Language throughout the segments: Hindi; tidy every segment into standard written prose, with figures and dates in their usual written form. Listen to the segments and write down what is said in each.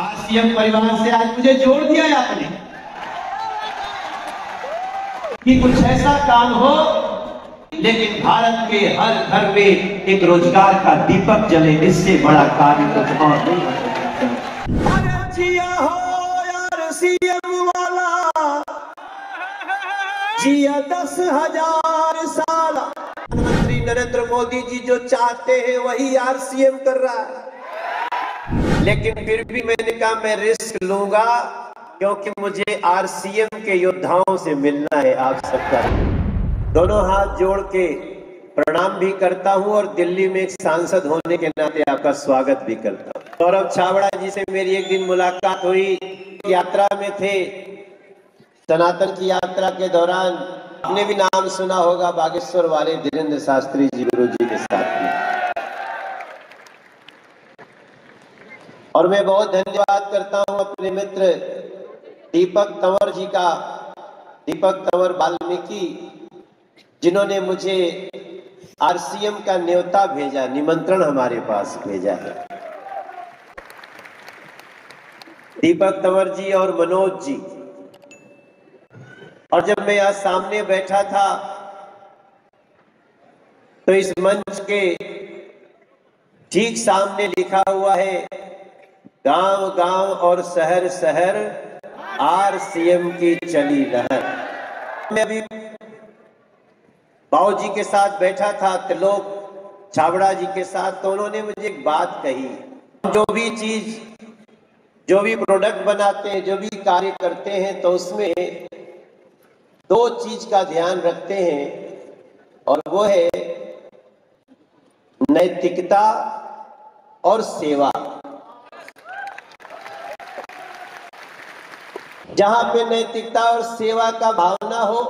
आरसीएम परिवार से आज मुझे जोड़ दिया है आपने कि कुछ ऐसा काम हो लेकिन भारत के हर घर में एक रोजगार का दीपक जले, इससे बड़ा कार्य कुछ और नहीं हो सकता। अरे जिया हो यार सीएम वाला, जिया 10,000 साल। प्रधानमंत्री नरेंद्र मोदी जी जो चाहते हैं वही आरसीएम कर रहा है, लेकिन फिर भी मैंने कहा मैं रिस्क लूंगा क्योंकि मुझे आरसीएम के योद्धाओं से मिलना है। आप सबका दोनों हाथ जोड़ के प्रणाम भी करता हूं और दिल्ली में एक सांसद होने के नाते आपका स्वागत भी करता हूं। सौरभ छाबड़ा जी से मेरी एक दिन मुलाकात हुई, यात्रा में थे, सनातन की यात्रा के दौरान। आपने भी नाम सुना होगा बागेश्वर वाले धीरेन्द्र शास्त्री जी गुरु जी के साथ में। और मैं बहुत धन्यवाद करता हूं अपने मित्र दीपक तंवर जी का, दीपक तंवर वाल्मीकि, जिन्होंने मुझे आरसीएम का न्योता भेजा, निमंत्रण हमारे पास भेजा है। दीपक तंवर जी और मनोज जी। और जब मैं यहाँ सामने बैठा था तो इस मंच के ठीक सामने लिखा हुआ है गांव गांव और शहर शहर आरसीएम की चली लहर। मैं अभी बाबू जी के साथ बैठा था, त्रिलोक छाबड़ा जी के साथ, तो उन्होंने मुझे एक बात कही, जो भी चीज, जो भी प्रोडक्ट बनाते हैं, जो भी कार्य करते हैं, तो उसमें दो चीज का ध्यान रखते हैं और वो है नैतिकता और सेवा। जहां पे नैतिकता और सेवा का भावना हो,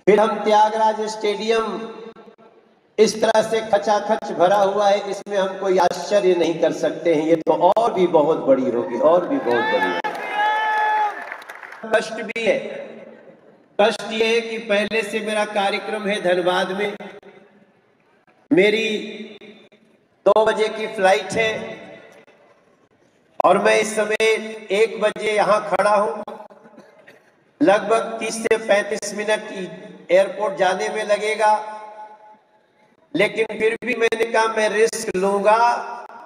फिर हम त्यागराज स्टेडियम इस तरह से खचाखच भरा हुआ है, इसमें हम कोई आश्चर्य नहीं कर सकते हैं। ये तो और भी बहुत बड़ी होगी, और भी बहुत बड़ी होगी। कष्ट भी है, कष्ट ये है कि पहले से मेरा कार्यक्रम है धनबाद में, मेरी 2 बजे की फ्लाइट है और मैं इस समय 1 बजे यहां खड़ा हूं। लगभग 30 से 35 मिनट एयरपोर्ट जाने में लगेगा, लेकिन फिर भी मैंने कहा मैं रिस्क लूंगा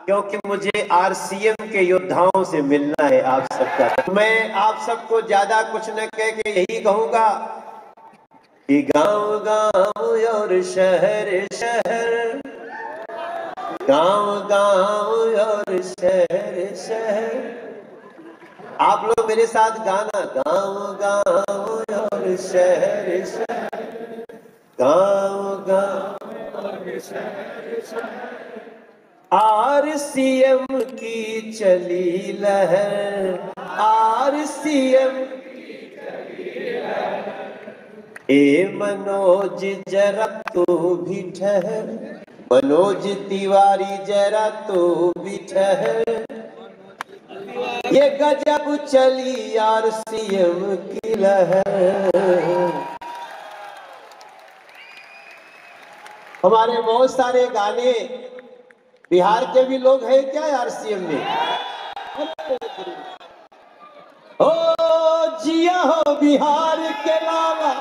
क्योंकि मुझे आरसीएम के योद्धाओं से मिलना है। आप सबका मैं आप सबको ज्यादा कुछ न कह के यही कहूंगा कि गांव गांव और शहर शहर, गांव गांव और शहर शहर। आप लोग मेरे साथ गाना, गांव गांव और शहर शहर, गांव गांव और शहर शहर, आरसीएम की चली लहर, आरसीएम की चली लहर। ए मनोज जरा तू भी ठहर, मनोज तिवारी जरा तू भी ठहर, ये गजब चली आरसीएम की लहर। हमारे बहुत सारे गाने, बिहार के भी लोग हैं क्या आरसीएम में? ओ जिया हो बिहार के लावा,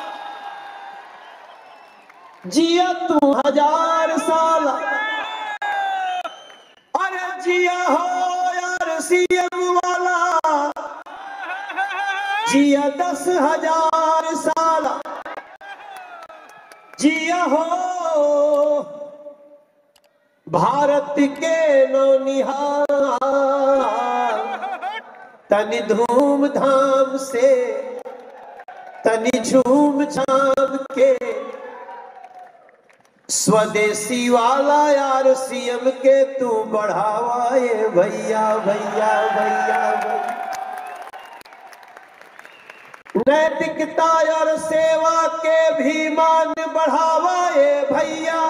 जिया तू 1000 साल। अरे जिया हो यार सीएम वाला, जिया 10,000 साल। जिया हो भारत के नौनिहाल, तनि धूम धाम से, तनि झूम झाम के, स्वदेशी वाला यार सीएम के तू बढ़ावा ये भैया भैया भैया भैया। नैतिकता और सेवा के भी मान बढ़ावा ये भैया।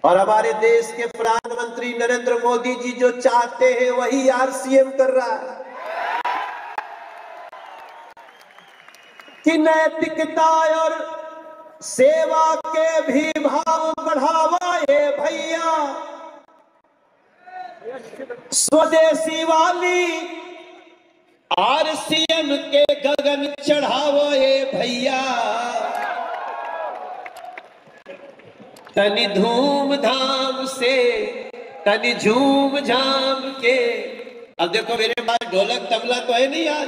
और हमारे देश के प्रधानमंत्री नरेंद्र मोदी जी जो चाहते हैं वही आरसीएम कर रहा है कि नैतिकता और सेवा के भी भाव बढ़ावा ये भैया। स्वदेशी वाली आरसीएम के गगन चढ़ावो ये भैया, तनि धूमधाम से तनि झूम झाम के। अब देखो मेरे पास ढोलक तबला तो है नहीं आज,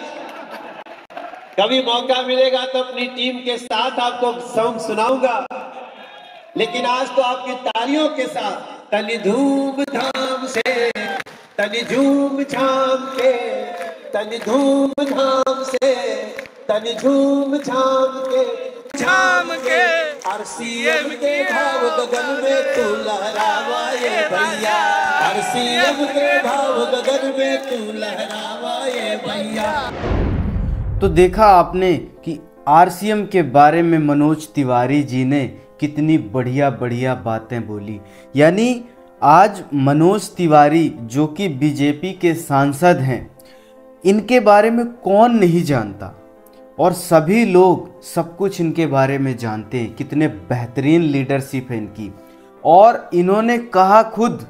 कभी मौका मिलेगा तो अपनी टीम के साथ आपको सॉन्ग सुनाऊंगा, लेकिन आज तो आपकी तालियों के साथ तनि धूमधाम से तनि झूम झाम के, तनि धूमधाम से तनि झूम झाम के आरसीएम के भाव गगन में तू लहरावा ये भैया, आरसीएम के भाव गगन में तू लहरावा ये भैया। तो देखा आपने कि आरसीएम के बारे में मनोज तिवारी जी ने कितनी बढ़िया बढ़िया बातें बोली। यानी आज मनोज तिवारी जो कि बीजेपी के सांसद हैं, इनके बारे में कौन नहीं जानता, और सभी लोग सब कुछ इनके बारे में जानते हैं। कितने बेहतरीन लीडरशिप है इनकी। और इन्होंने कहा खुद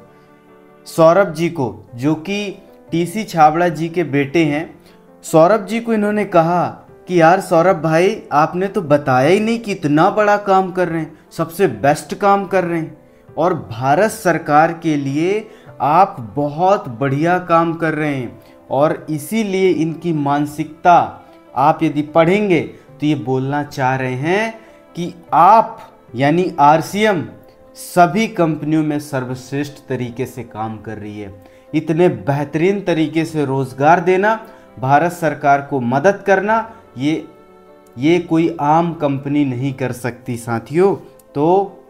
सौरभ जी को, जो कि टीसी छाबड़ा जी के बेटे हैं, सौरभ जी को इन्होंने कहा कि यार सौरभ भाई, आपने तो बताया ही नहीं कि इतना बड़ा काम कर रहे हैं, सबसे बेस्ट काम कर रहे हैं, और भारत सरकार के लिए आप बहुत बढ़िया काम कर रहे हैं। और इसीलिए इनकी मानसिकता आप यदि पढ़ेंगे तो ये बोलना चाह रहे हैं कि आप यानी आरसीएम सभी कंपनियों में सर्वश्रेष्ठ तरीके से काम कर रही है। इतने बेहतरीन तरीके से रोजगार देना, भारत सरकार को मदद करना, ये कोई आम कंपनी नहीं कर सकती साथियों। तो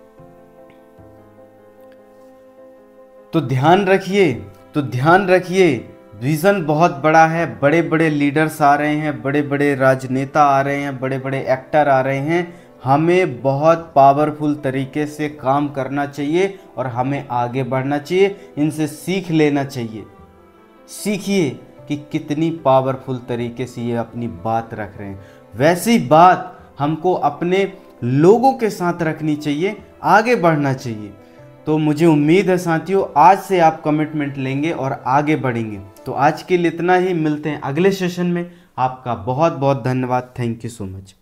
ध्यान रखिए, विजन बहुत बड़ा है। बड़े बड़े लीडर्स आ रहे हैं, बड़े बड़े राजनेता आ रहे हैं, बड़े बड़े एक्टर आ रहे हैं। हमें बहुत पावरफुल तरीके से काम करना चाहिए और हमें आगे बढ़ना चाहिए। इनसे सीख लेना चाहिए। सीखिए कि कितनी पावरफुल तरीके से ये अपनी बात रख रहे हैं। वैसी बात हमको अपने लोगों के साथ रखनी चाहिए, आगे बढ़ना चाहिए। तो मुझे उम्मीद है साथियों, आज से आप कमिटमेंट लेंगे और आगे बढ़ेंगे। तो आज के लिए इतना ही, मिलते हैं अगले सेशन में। आपका बहुत बहुत धन्यवाद। Thank you so much.